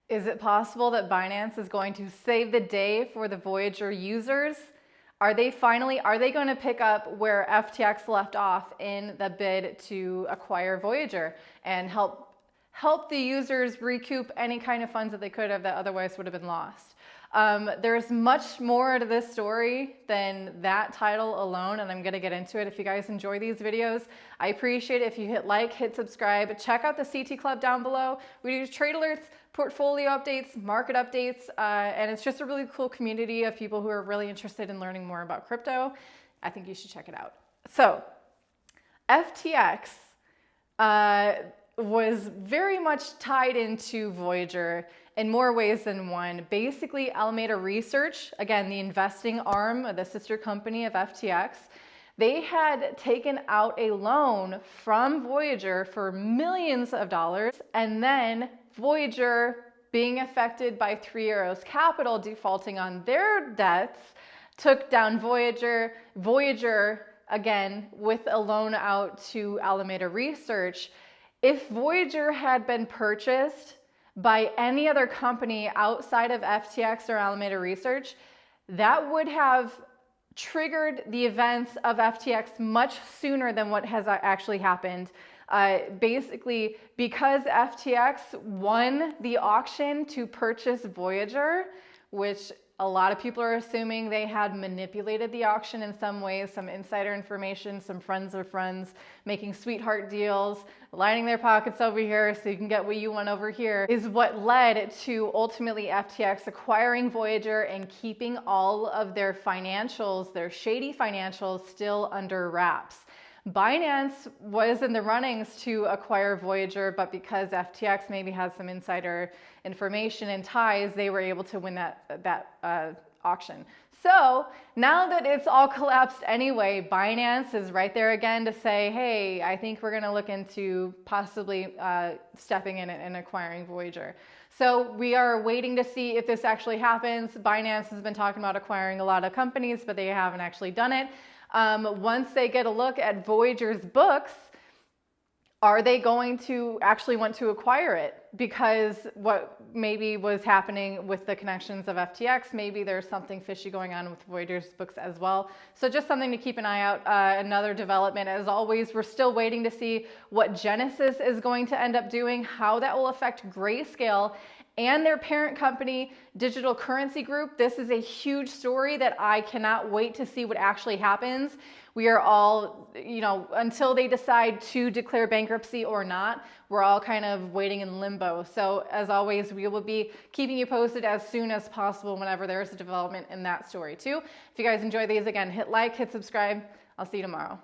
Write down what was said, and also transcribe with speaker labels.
Speaker 1: Is it possible that Binance is going to save the day for the Voyager users? Are they going to pick up where FTX left off in the bid to acquire Voyager and help the users recoup any kind of funds that they could have that otherwise would have been lost? There's much more to this story than that title alone, and I'm going to get into it. If you guys enjoy these videos, I appreciate it if you hit like, hit subscribe, check out the CT Club down below. We do trade alerts, portfolio updates, market updates, and it's just a really cool community of people who are really interested in learning more about crypto. I think you should check it out. So, FTX was very much tied into Voyager in more ways than one. Basically, Alameda Research, again, the investing arm of the sister company of FTX, they had taken out a loan from Voyager for millions of dollars, and then Voyager, being affected by Three Arrows Capital defaulting on their debts, took down Voyager. Voyager, again, with a loan out to Alameda Research. If Voyager had been purchased by any other company outside of FTX or Alameda Research, that would have triggered the events of FTX much sooner than what has actually happened. Basically, because FTX won the auction to purchase Voyager, which a lot of people are assuming they had manipulated the auction in some ways, some insider information, some friends of friends making sweetheart deals, lining their pockets over here so you can get what you want over here, is what led to ultimately FTX acquiring Voyager and keeping all of their financials, their shady financials, still under wraps. Binance was in the runnings to acquire Voyager, but because FTX maybe has some insider information and ties, they were able to win that auction. So now that it's all collapsed anyway, Binance is right there again to say, hey, I think we're going to look into possibly stepping in and acquiring Voyager. So we are waiting to see if this actually happens. Binance has been talking about acquiring a lot of companies, but they haven't actually done it. Once they get a look at Voyager's books, are they going to actually want to acquire it? Because what maybe was happening with the connections of FTX, maybe there's something fishy going on with Voyager's books as well. So just something to keep an eye out. Another development, as always, we're still waiting to see what Genesis is going to end up doing, how that will affect Grayscale and their parent company, Digital Currency Group. This is a huge story that I cannot wait to see what actually happens. We are all, until they decide to declare bankruptcy or not, we're all kind of waiting in limbo. So as always, we will be keeping you posted as soon as possible whenever there's a development in that story too. If you guys enjoy these, again, hit like, hit subscribe. I'll see you tomorrow.